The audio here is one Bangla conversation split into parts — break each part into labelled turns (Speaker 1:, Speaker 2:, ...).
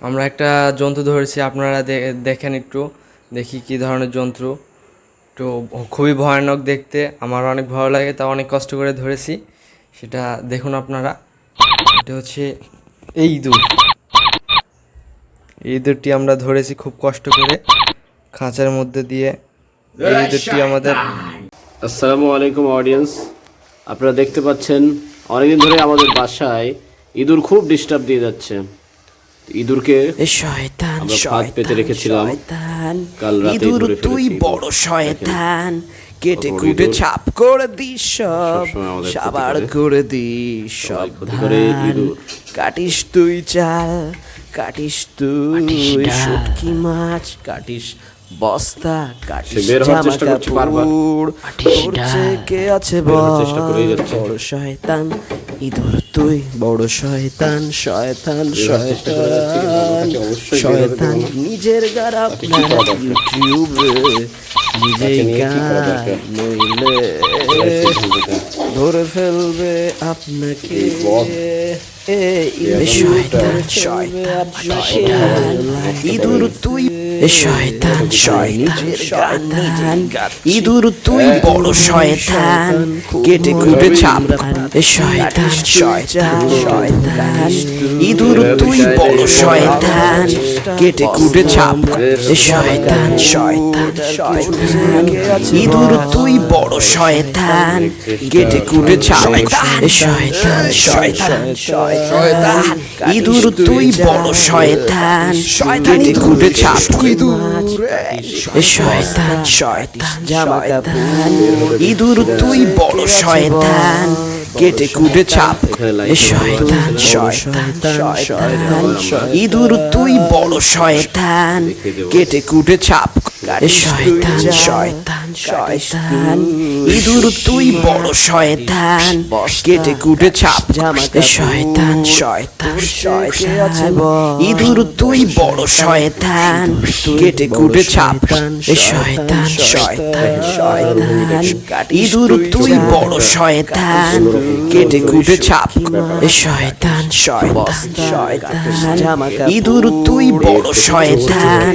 Speaker 1: আমরা একটা জন্তু ধরেছি, আপনারা দেখেন একটু, দেখি কি ধরনের জন্তু। তো খুবই ভয়ানক দেখতে, আমার অনেক ভয় লাগে, তা অনেক কষ্ট করে ধরেছি। সেটা দেখুন আপনারা। এটা হচ্ছে এই ইঁদুর। এই ইঁদুরটি আমরা ধরেছি খুব কষ্ট করে খাঁচার মধ্যে দিয়ে। এই ইঁদুরটি আমাদের।
Speaker 2: আসসালামু আলাইকুম অডিয়েন্স, আপনারা দেখতে পাচ্ছেন অনেকদিন ধরে আমাদের বাসায় ইঁদুর খুব ডিস্টার্ব দিয়ে যাচ্ছে। ইঁদুরকে আমরা ফাঁদ পেতে রেখেছিলাম, কাল রাতে ধরে
Speaker 3: তুই
Speaker 2: ফেলেছি।
Speaker 3: বড় শয়তান, কেটে
Speaker 2: বড়
Speaker 3: কুটে
Speaker 2: ইঁদুর
Speaker 3: ছাপ করে দিস সব,
Speaker 2: সবসময় আমাদের
Speaker 3: সাবার
Speaker 2: ক্ষতি করে।
Speaker 3: করে দিস সব
Speaker 2: সবাই ক্ষতি করে
Speaker 3: ধান।
Speaker 2: ইঁদুর।
Speaker 3: কাটিস তুই চাল, কাটিস তুই শুটকি মাছ, কাটিস বস্তা, কাটিস
Speaker 2: সে বের হওয়ার
Speaker 3: জামা
Speaker 2: চেষ্টা করছে বারবার।
Speaker 3: কাপড়। তোর চেয়ে কে আছে
Speaker 2: বের হওয়ার
Speaker 3: বল?
Speaker 2: চেষ্টা করেই যাচ্ছে।
Speaker 3: বড় শয়তান ইঁদুর তুই, বড় শয়তান, শয়তান
Speaker 2: বের হওয়ার চেষ্টা করে যাচ্ছে, কিন্তু
Speaker 3: শয়তান
Speaker 2: আমাকে অবশ্যই বের হতে
Speaker 3: শয়তান।
Speaker 2: দেবো না।
Speaker 3: নিজের গার
Speaker 2: তাকে কি করা
Speaker 3: আপনার
Speaker 2: দরকার?
Speaker 3: ইউটিউবে নিজেই
Speaker 2: তাকে নিয়ে কি করা
Speaker 3: গান
Speaker 2: দরকার?
Speaker 3: নইলে
Speaker 2: এরাই সিদ্ধান্ত দেয়।
Speaker 3: ধরে ফেলবে আপনাকে।
Speaker 2: এই বদ।
Speaker 3: শয়তান শয়তান শয়তান ইঁদুর তুই, শয়তান শয়তান ইঁদুর তুই, বড় শয়তান, কেটে কুটে ছাপ। শয়তান শয়তান শয়তান ইঁদুর তুই, বড় শয়তান, কেটে কুটে ছাপ। শয়তান শয়তান শয়তান ইঁদুর তুই, বড় শয়তান, কেটে কুটে ছাপ। শয়তান শয়তান শয়তান ইঁদুর তুই, বড় শয়তান, কেটে কুটে ছাপ। শয়তান শয়তান জামা কাপড়। ইঁদুর তুই, বড় শয়তান, কেটে কুটে ছাপ। শয়তান শয়তান শয়তান ইঁদুর তুই, বড় শয়তান, কেটে কুটে ছাপ। শয়তান শয়তান শয়তান ইঁদুর তুই, বড় শয়তান, কেটে কুটে ছাপ। শয়তান শয়তান শয়তান ইঁদুর তুই, বড় শয়তান, কেটে কুটে ছাপ। শয়তান শয়তান শয়তান ইঁদুর তুই, বড় শয়তান, কেটে কুটে ছাপ। শয়তান শয়তান শয়তান ইঁদুর তুই, বড় শয়তান,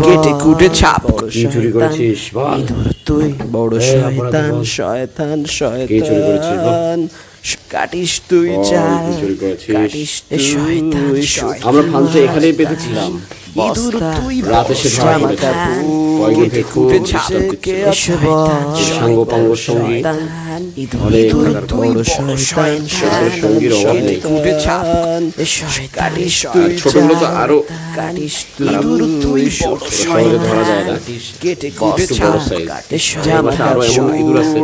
Speaker 3: কেটে কুটে ছাপ।
Speaker 2: কি চুরি করেছিস? বল।
Speaker 3: ইঁদুর তুই, বড় শয়তান শয়তান
Speaker 2: কে চুরি করেছিস? বল।
Speaker 3: শয়তান কাটিস তুই
Speaker 2: বল,
Speaker 3: চাল,
Speaker 2: কি চুরি করেছিস?
Speaker 3: কাটিস শয়তান শয়তান।
Speaker 2: আমরা ফালতু এখানেই পেতেছিলাম।
Speaker 3: ইঁদুর তুই,
Speaker 2: রাতে সে ধরা
Speaker 3: জামা
Speaker 2: পড়েছে।
Speaker 3: কাপড়,
Speaker 2: কয়েকদিন খুব
Speaker 3: কেটে
Speaker 2: ডিস্টার্ব
Speaker 3: কুটে
Speaker 2: দিচ্ছিল।
Speaker 3: ছাপ। শয়তান
Speaker 2: সাঙ্গপাঙ্গ সঙ্গী,
Speaker 3: শয়তান
Speaker 2: অনেক
Speaker 3: ইঁদুর
Speaker 2: টাকার
Speaker 3: তুই,
Speaker 2: খবর।
Speaker 3: বড় শয়তান,
Speaker 2: সেখানে সঙ্গীর অভাব
Speaker 3: কেটে
Speaker 2: নেই।
Speaker 3: কুটে ছাপ। কাটিস তুই
Speaker 2: আর ছোটগুলো তো
Speaker 3: চাল,
Speaker 2: আরো
Speaker 3: কাটিস ইঁদুর তুই, বড়
Speaker 2: সহজে ধরা যায় না।
Speaker 3: শয়তান, কেটে কুটে
Speaker 2: একটু
Speaker 3: ছাপ।
Speaker 2: বড় size।
Speaker 3: জামা
Speaker 2: আরো এমন ইঁদুর আছে,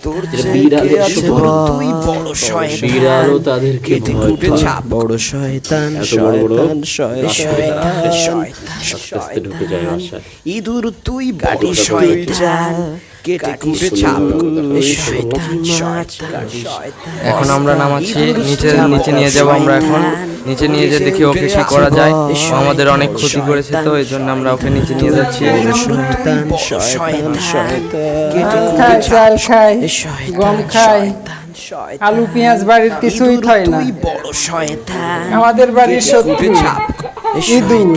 Speaker 3: তোর
Speaker 2: যেটা
Speaker 3: চেয়ে
Speaker 2: বিড়ালের
Speaker 3: কে আছে
Speaker 2: চেয়ে
Speaker 3: বল?
Speaker 2: বড়।
Speaker 3: তুই, বড় শয়তান,
Speaker 2: বিড়ালও তাদেরকে
Speaker 3: কেটে
Speaker 2: ভয়
Speaker 3: কুটে
Speaker 2: পায়।
Speaker 3: ছাপ। বড় শয়তান
Speaker 2: এত বড় বড়
Speaker 3: শয়তান
Speaker 2: রাস্তায়
Speaker 3: শয়তান
Speaker 2: আস্তে আস্তে ঢুকে যায় বাসায়।
Speaker 3: ইঁদুর তুই, বড়
Speaker 2: কাটিস
Speaker 3: শয়তান, কেটে কুটে ছাপ। শয়তান
Speaker 1: এখন আমরা নামাচ্ছি, নিচে নিয়ে যাব আমরা। এখন নিচে নিয়ে যেয়ে দেখি ওকে কি করা যায়। ও আমাদের অনেক ক্ষতি করেছে, তো এই জন্য আমরা ওকে নিচে নিয়ে যাচ্ছি।
Speaker 3: শয়তান শয়তান কেটে
Speaker 4: ধান
Speaker 3: কুটে
Speaker 4: খায়,
Speaker 3: ছাপ।
Speaker 4: চাল খায়,
Speaker 3: শয়তান
Speaker 4: গম খায়,
Speaker 3: শয়তান শয়তান
Speaker 4: আলু পেঁয়াজ বাড়ির কিছুই
Speaker 3: ইঁদুর
Speaker 4: থয় না।
Speaker 3: তুই, বড় শয়তান,
Speaker 4: আমাদের বাড়ির
Speaker 3: কেটে
Speaker 4: শত্রু
Speaker 3: কুটে ছাপ।
Speaker 4: ইঁদুর।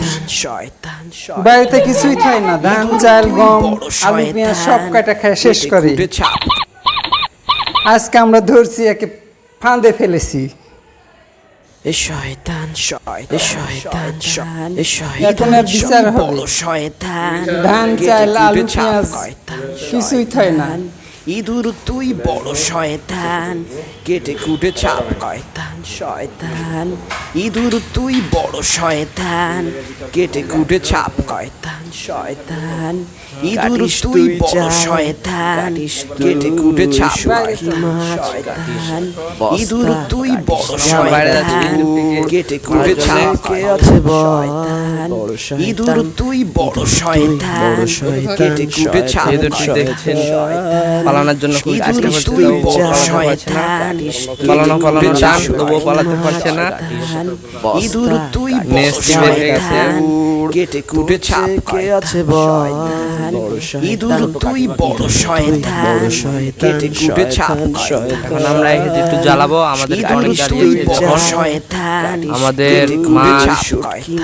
Speaker 3: শয়তান শয়তান
Speaker 4: বাড়িতে কিছুই থয় না, ধান চাল
Speaker 3: তুই,
Speaker 4: গম
Speaker 3: বড়
Speaker 4: আলু পেঁয়াজ সব
Speaker 3: শয়তান,
Speaker 4: কাটা খায় শেষ
Speaker 3: কেটে
Speaker 4: করে।
Speaker 3: কুটে ছাপ।
Speaker 4: আজকে আমরা ধরছি, একে ফাঁদে ফেলেছি।
Speaker 3: শয়তান শয়তান শয়তান
Speaker 4: এখন এর বিচার হবে।
Speaker 3: বড় শয়তান,
Speaker 4: ধান
Speaker 3: কেটে
Speaker 4: চাল
Speaker 3: কুটে
Speaker 4: আলু
Speaker 3: ছাপ।
Speaker 4: পেঁয়াজ
Speaker 3: শয়তান
Speaker 4: কিছুই থয় না।
Speaker 3: ইঁদুর তুই, বড় শয়তান, কেটে কুটে ছাপ। শয়তান শয়তান ইঁদুর তুই, বড় শয়তান, কেটে কুটে ছাপ। শয়তান শয়তান ইঁদুর তুই, বড় শয়তান, কেটে কুটে ছাপ। শয়তান ইঁদুর তুই, বড় শয়তান, কেটে কুটে ছাপ। কে আছে শয়তান ইঁদুর তুই, বড় শয়তান, কেটে কুটে ছাপ।
Speaker 1: ইঁদুরটি দেখছেন পালানোর জন্য খুব চেষ্টা করছে, তবুও পালাতে পারছে না। পালানো তবুও পালাতে পারছে না।
Speaker 3: ইঁদুর তুই
Speaker 1: নেস্টি বেঁধে গেছে।
Speaker 3: কেটে কুটে ছাপ কে আছে বল, ইঁদুর তুই বড় শয়তান, কেটে কুটে ছাপ।
Speaker 1: এখন আমরা একে একটু জ্বালাবো, আমাদের অনেক জ্বালিয়েছে যখন আমাদের মাছ,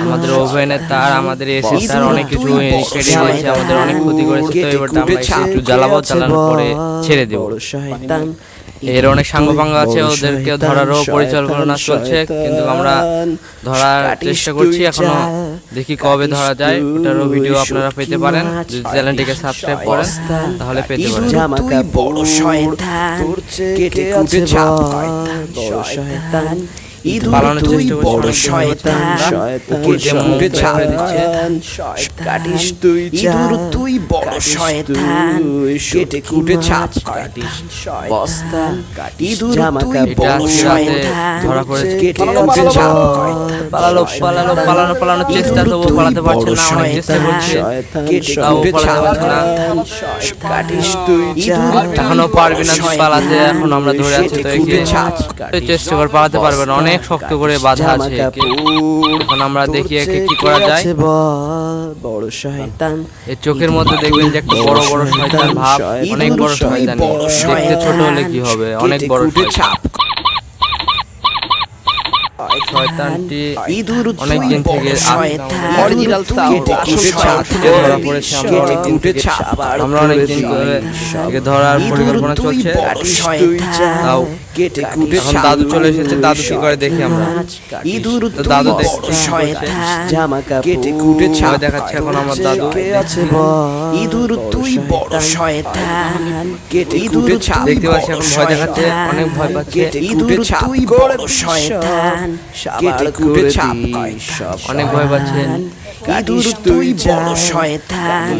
Speaker 1: আমাদের ওভেনের তার, আমাদের এসি তার অনেক কিছু কেটে দিয়েছে, আমাদের অনেক ক্ষতি করেছে। তো এবার আমরা একটু জ্বালাবো, জ্বালানোর পরে ছেড়ে দেবো। এর অনেক সাঙ্গপাঙ্গ আছে, ওদেরকে ধরারও পরিকল্পনা চলছে, কিন্তু আমরা ধরার চেষ্টা করছি এখনো। দেখি কবে ধরা যায়, ওটারও ভিডিও আপনারা পেতে পারেন যদি চ্যানেলটিকে সাবস্ক্রাইব করেন, তাহলে পেতে পারেন।
Speaker 3: তুই বড় শয়তান, কেটে কুটে ছাপ, বড় শয়তান,
Speaker 1: পালানোর
Speaker 3: তুই
Speaker 1: চেষ্টা
Speaker 3: বড়
Speaker 1: করছি,
Speaker 3: শয়তান,
Speaker 1: কেটে মুখে ছাপ দিচ্ছে।
Speaker 3: কাটিস তুই, ইঁদুর তুই বড় শয়তান, কেটে কুটে ছাপ কাটিস বস্তা, ইঁদুর তুই
Speaker 1: এটা
Speaker 3: বড়
Speaker 1: আজকে রাতে
Speaker 3: শয়তান,
Speaker 1: ধরা পড়েছে।
Speaker 3: কেটে কুটে ছাপ
Speaker 1: পালানোর চেষ্টা, তবু পালাতে পারছে না, অনেক চেষ্টা করছে, তাও পালাতে পারছে না।
Speaker 3: কাটিস তুই,
Speaker 1: এখনো পারবে না পালাতে, এখন আমরা ধরে আছি। তো একে চেষ্টা করে পালাতে পারবে না, অনেক শক্ত করে বাঁধা আছে একে। এখন আমরা দেখি একে কি করা যায়।
Speaker 3: বড় শয়তান,
Speaker 1: এর চোখের মধ্যে দেখবেন যে একটা বড় বড় শয়তান ভাব, অনেক বড় শয়তান। দেখতে ছোট হলে কি হবে, অনেক বড় শয়তান। শয়তানটি অনেক দিন থেকে
Speaker 3: অরিজিনাল
Speaker 1: ধরা পড়েছে। আমরা অনেক দিন ধরে একে ধরার পরিকল্পনা চলছে, তাও এখন দাদু চলে এসেছে। দাদু কি করে দেখি আমরা। তো দাদু দেখছি ভয় দেখাচ্ছে এখন আমার দাদু।
Speaker 3: ইঁদুর তুই বড় শয়তান, কেটে কুটে ছাপ,
Speaker 1: দেখতে পাচ্ছি এখন ভয় দেখাচ্ছে, অনেক ভয় পাচ্ছে।
Speaker 3: ইঁদুর তুই বড় শয়তান, কেটে কুটে ছাপ,
Speaker 1: অনেক ভয় পাচ্ছে।
Speaker 3: ইঁদুর তুই বড় শয়তান,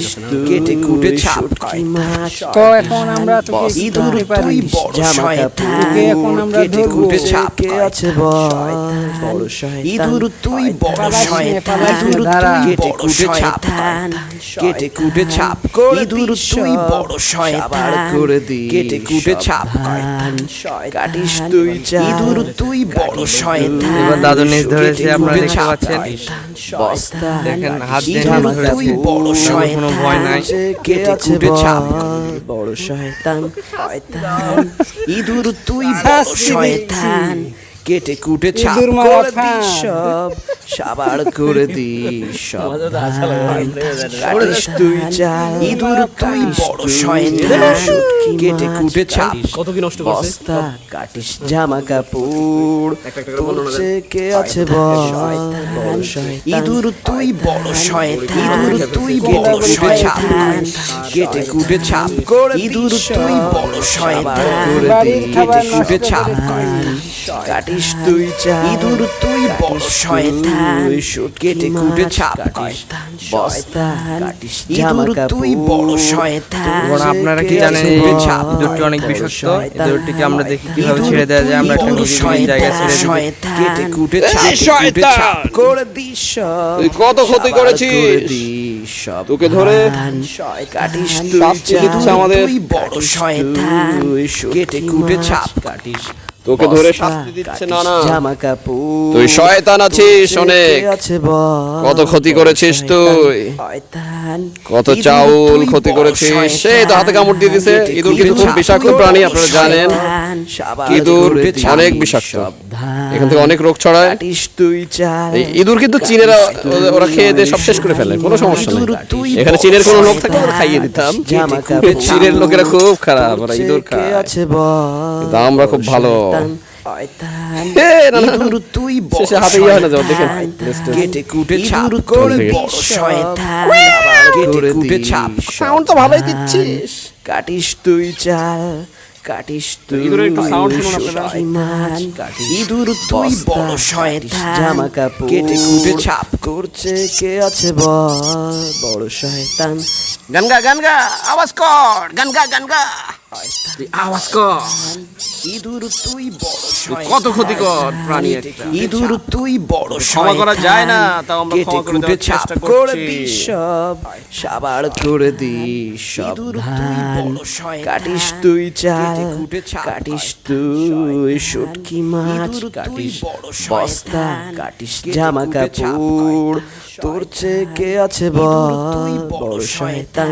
Speaker 3: কেটে কুটে ছাপ।
Speaker 4: তো এখন আমরা তোকে কি
Speaker 3: ইঁদুর
Speaker 4: করতে পারি?
Speaker 3: তুই বড় শয়তান,
Speaker 4: তোকে এখন আমরা
Speaker 3: কেটে
Speaker 4: ধরবো।
Speaker 3: কুটে ছাপ কে আছে বল, ইঁদুর তুই বড়
Speaker 4: পালাস নে,
Speaker 3: শয়তান,
Speaker 4: পালাস নে,
Speaker 3: ইঁদুর
Speaker 4: দাঁড়া।
Speaker 3: তুই বড় শয়তান, কেটে কুটে ছাপ, ইঁদুর তুই বড় শয়তান, করে দি কেটে কুটে ছাপ কাটিস তুই, ইঁদুর তুই বড় শয়তান।
Speaker 1: এবার দাদু নিজ ধরেছে, আপনারা দেখতে
Speaker 3: ছাপ
Speaker 1: পাচ্ছেন।
Speaker 3: বস্তা,
Speaker 1: দেখেন হাত দিয়ে
Speaker 3: ইঁদুর
Speaker 1: নিজ ধরেছে,
Speaker 3: তুই বড়
Speaker 1: দাদুর
Speaker 3: শয়তান,
Speaker 1: কোনো ভয় নাই।
Speaker 3: কেটে কুটে ছাপ, বড় শয়তান, ইঁদুর তুই বড় শয়তান, কেটে কুটে ছাপ,
Speaker 4: ইঁদুর মারা
Speaker 3: করে
Speaker 4: থাম।
Speaker 3: দিস সব, সাবার করে দিস সব, কাটিস তুই চাল, ইঁদুর তুই বড় শয়তান, কেটে কুটে ছাপ,
Speaker 2: কত কি নষ্ট করছে।
Speaker 3: বস্তা, কাটিস জামা কাপড়, তোরছে কে আছে বল, বড় শয়তান, ইঁদুর তুই বড় শয়তান, ইঁদুর তুই বড় শয়তান, কেটে কুটে ছাপ, ইঁদুর তুই বড় শয়তান, কেটে কুটে ছাপ, কাটিস তুই চাল, ইঁদুর তুই বড় শয়তান, কেটে কুটে ছাপ, বস্তা, কাটিস ইঁদুর তুই বড় শয়তান।
Speaker 1: এখন আপনারা কি জানেন, এই ইঁদুরটি অনেক বিষাক্ত। ইঁদুরটিকে আমরা দেখি কিভাবে ছেড়ে দেওয়া যায়। আমরা একটা নিরিবিলি জায়গায় ছেড়ে দিই।
Speaker 3: কেটে কুটে ছাপ, কুটে ছাপ করে দিস সব,
Speaker 2: তুই কত ক্ষতি করেছিস? তোকে ধরে
Speaker 3: কাটিস
Speaker 2: শাস্তি দিচ্ছে আমাদের।
Speaker 3: তুই বড় শয়তান, কেটে কুটে ছাপ কাটিস,
Speaker 2: তোকে ধরে শাস্তি দিচ্ছে না না।
Speaker 3: জামা কাপড়,
Speaker 2: তুই শয়তান আছিস অনেক।
Speaker 3: আছে বল,
Speaker 2: কত ক্ষতি করেছিস তুই, কত চাউল ক্ষতি করেছিস। সেই তো হাতে কামড় দিয়ে দিছে। ইঁদুর কিন্তু খুব বিষাক্ত প্রাণী, আপনারা জানেন। ইঁদুর অনেক বিষাক্ত, এখান থেকে অনেক রোগ ছড়ায়।
Speaker 3: কাটিস তুই চাল,
Speaker 2: এই ইঁদুর কিন্তু চীনেরা ওরা খেয়ে দিয়ে সব শেষ করে ফেলে, কোনো সমস্যা নেই। এখানে চীনের কোনো লোক থাকলে আমরা খাইয়ে দিতাম। চীনের লোকেরা খুব খারাপ, ওরা ইঁদুর খায়,
Speaker 3: আছে বল,
Speaker 2: কিন্তু আমরা খুব ভালো। এ, না, না,
Speaker 3: ইঁদুর তুই
Speaker 2: শেষে হাতে ইয়ে হয় না, যাও দেখেন।
Speaker 3: কেটে কুটে ছাপ করে বড় শয়তান, কেটে কুটে ছাপ,
Speaker 2: সাউন্ড তো ভালোই দিচ্ছিস।
Speaker 3: কাটিস তুই চাল, কাটিস তুই
Speaker 2: ইঁদুরের একটু sound শুনুন আপনারা।
Speaker 3: শয়তান, ইঁদুর তুই বড় শয়তান, জামা কাপড়, কেটে কুটে ছাপ করছে কে আছে বল, বড় শয়তান।
Speaker 2: গানগা গানগা আওয়াজ কর, গানগা গানগা। তুই আওয়াজ কর।
Speaker 3: ইঁদুর তুই বড়
Speaker 2: তুই কত ক্ষতিকর প্রাণী একটা।
Speaker 3: ইঁদুর তুই বড়
Speaker 2: ক্ষমা করা যায় না, তাও আমরা
Speaker 3: কেটে
Speaker 2: ক্ষমা করে
Speaker 3: কুটে
Speaker 2: দেওয়ার
Speaker 3: ছাপ
Speaker 2: চেষ্টা
Speaker 3: করে
Speaker 2: করছি।
Speaker 3: দিস সব, সাবার করে দিস সব ধান। কাটিস তুই চাল, কাটিস তুই শুটকি মাছ, কাটিস বস্তা, কাটিস জামা কাপড়, তোর চেয়ে কে আছে বল বড় শয়তান।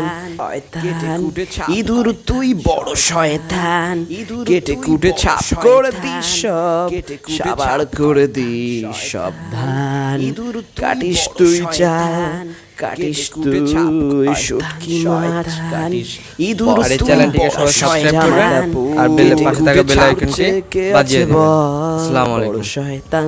Speaker 3: ইঁদুর তুই বড় শয়তান, কেটে কুটে ছাপ করে দিস সব, সাবার করে দিস সব ধান। কাটিস তুই চাল, কাটিস তুই শুটকি মাছ, ইঁদুর
Speaker 1: আর এই
Speaker 3: তুই
Speaker 1: চ্যানেলটিকে
Speaker 3: বড়
Speaker 1: সবাই সাবস্ক্রাইব করবেন
Speaker 3: শয়তান,
Speaker 1: আর বেলের পাশে থাকা বেল আইকনটি
Speaker 3: কে
Speaker 1: বাজিয়ে
Speaker 3: আছে
Speaker 1: দিবেন।
Speaker 3: বল
Speaker 1: আসসালামু
Speaker 3: বড়
Speaker 1: আলাইকুম।
Speaker 3: শয়তান।